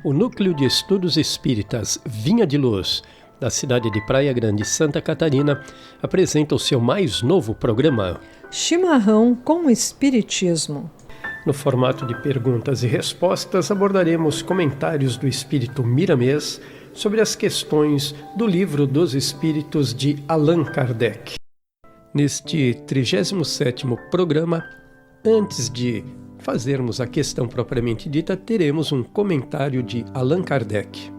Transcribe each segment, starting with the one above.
O Núcleo de Estudos Espíritas Vinha de Luz, da cidade de Praia Grande, Santa Catarina, apresenta o seu mais novo programa Chimarrão com o Espiritismo. No formato de perguntas e respostas, abordaremos comentários do Espírito Miramês sobre as questões do Livro dos Espíritos de Allan Kardec. Neste 37º programa, antes de fazermos a questão propriamente dita, teremos um comentário de Allan Kardec.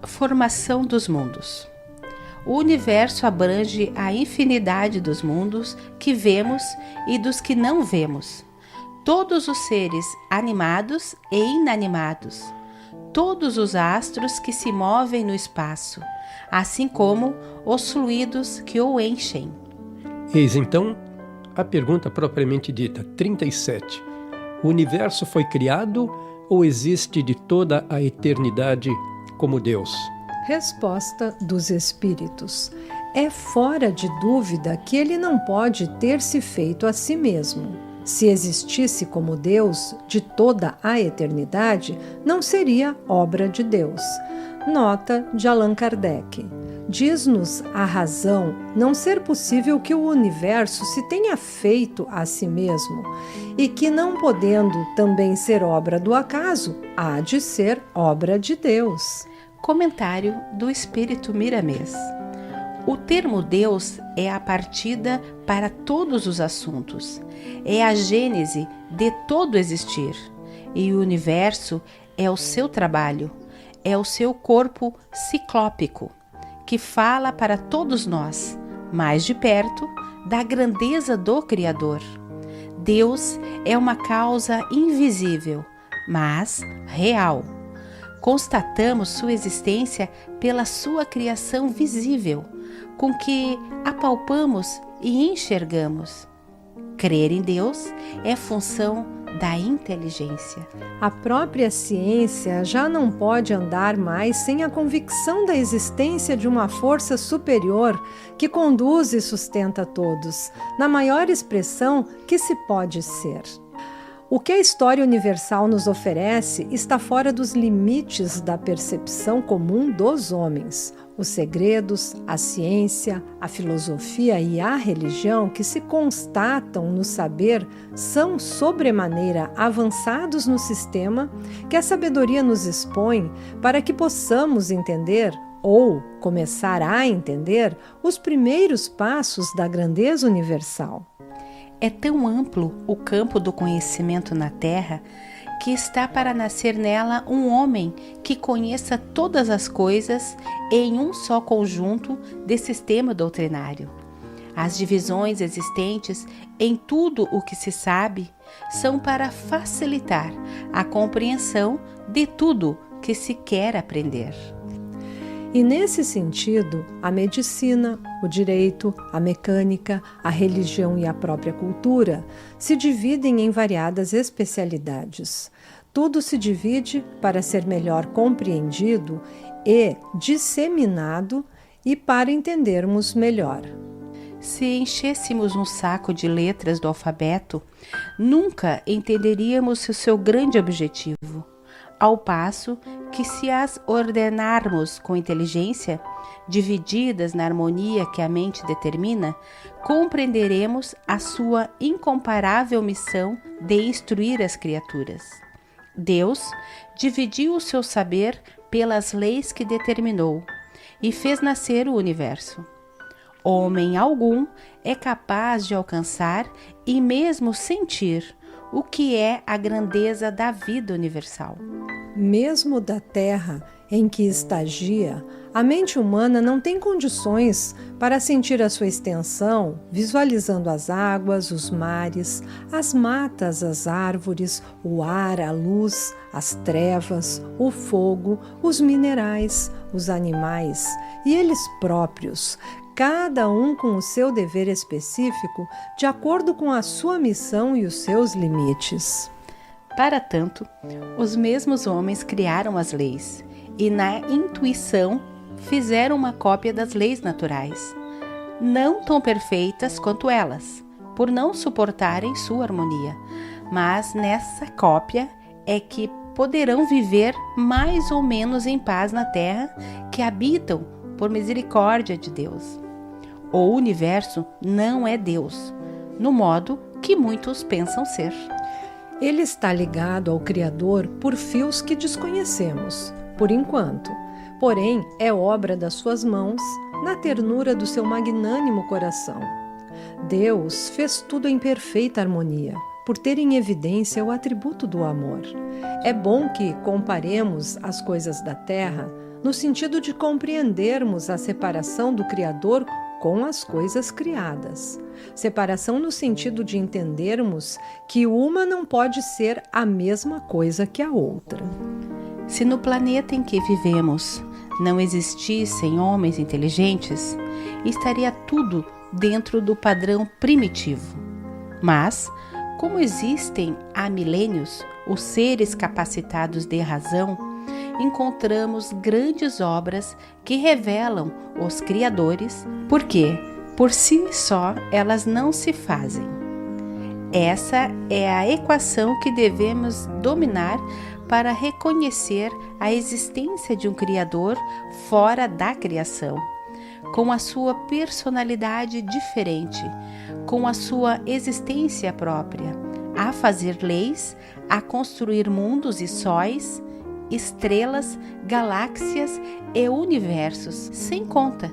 Formação dos mundos. O universo abrange a infinidade dos mundos que vemos e dos que não vemos. Todos os seres animados e inanimados. Todos os astros que se movem no espaço, assim como os fluidos que o enchem. Eis então a pergunta propriamente dita, 37. O universo foi criado ou existe de toda a eternidade como Deus? Resposta dos Espíritos. É fora de dúvida que ele não pode ter se feito a si mesmo. Se existisse como Deus de toda a eternidade, não seria obra de Deus. Nota de Allan Kardec. Diz-nos a razão não ser possível que o universo se tenha feito a si mesmo, e que, não podendo também ser obra do acaso, há de ser obra de Deus. Comentário do Espírito Miramês. O termo Deus é a partida para todos os assuntos, é a gênese de todo existir, e o universo é o seu trabalho, é o seu corpo ciclópico, que fala para todos nós, mais de perto, da grandeza do Criador. Deus é uma causa invisível, mas real. Constatamos sua existência pela sua criação visível, com que apalpamos e enxergamos. Crer em Deus é função da inteligência. A própria ciência já não pode andar mais sem a convicção da existência de uma força superior que conduz e sustenta todos, na maior expressão que se pode ser. O que a história universal nos oferece está fora dos limites da percepção comum dos homens. Os segredos, a ciência, a filosofia e a religião que se constatam no saber são sobremaneira avançados no sistema que a sabedoria nos expõe para que possamos entender ou começar a entender os primeiros passos da grandeza universal. É tão amplo o campo do conhecimento na Terra que está para nascer nela um homem que conheça todas as coisas em um só conjunto de sistema doutrinário. As divisões existentes em tudo o que se sabe são para facilitar a compreensão de tudo que se quer aprender. E nesse sentido, a medicina, o direito, a mecânica, a religião e a própria cultura se dividem em variadas especialidades. Tudo se divide para ser melhor compreendido e disseminado e para entendermos melhor. Se enchêssemos um saco de letras do alfabeto, nunca entenderíamos o seu grande objetivo. Ao passo que, se as ordenarmos com inteligência, divididas na harmonia que a mente determina, compreenderemos a sua incomparável missão de instruir as criaturas. Deus dividiu o seu saber pelas leis que determinou e fez nascer o universo. Homem algum é capaz de alcançar e mesmo sentir o que é a grandeza da vida universal. Mesmo da terra em que estagia, a mente humana não tem condições para sentir a sua extensão, visualizando as águas, os mares, as matas, as árvores, o ar, a luz, as trevas, o fogo, os minerais, os animais e eles próprios, cada um com o seu dever específico, de acordo com a sua missão e os seus limites. Para tanto, os mesmos homens criaram as leis e, na intuição, fizeram uma cópia das leis naturais, não tão perfeitas quanto elas, por não suportarem sua harmonia, mas nessa cópia é que poderão viver mais ou menos em paz na terra que habitam por misericórdia de Deus. O universo não é Deus, no modo que muitos pensam ser. Ele está ligado ao Criador por fios que desconhecemos, por enquanto. Porém, é obra das suas mãos, na ternura do seu magnânimo coração. Deus fez tudo em perfeita harmonia, por ter em evidência o atributo do amor. É bom que comparemos as coisas da terra no sentido de compreendermos a separação do Criador com as coisas criadas. Separação no sentido de entendermos que uma não pode ser a mesma coisa que a outra. Se no planeta em que vivemos não existissem homens inteligentes, estaria tudo dentro do padrão primitivo. Mas, como existem há milênios os seres capacitados de razão, encontramos grandes obras que revelam os criadores, porque, por si só, elas não se fazem. Essa é a equação que devemos dominar para reconhecer a existência de um Criador fora da criação, com a sua personalidade diferente, com a sua existência própria, a fazer leis, a construir mundos e sóis, estrelas, galáxias e universos, sem conta,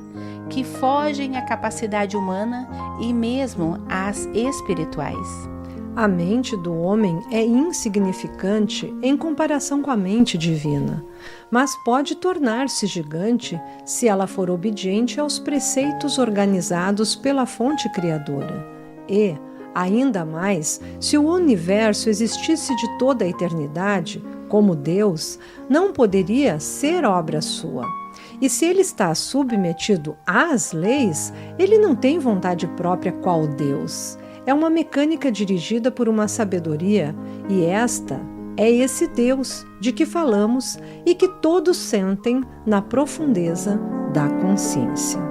que fogem à capacidade humana e mesmo às espirituais. A mente do homem é insignificante em comparação com a mente divina, mas pode tornar-se gigante se ela for obediente aos preceitos organizados pela fonte criadora. E, ainda mais, se o universo existisse de toda a eternidade, como Deus, não poderia ser obra sua. E se ele está submetido às leis, ele não tem vontade própria qual Deus. É uma mecânica dirigida por uma sabedoria, e esta é esse Deus de que falamos e que todos sentem na profundeza da consciência.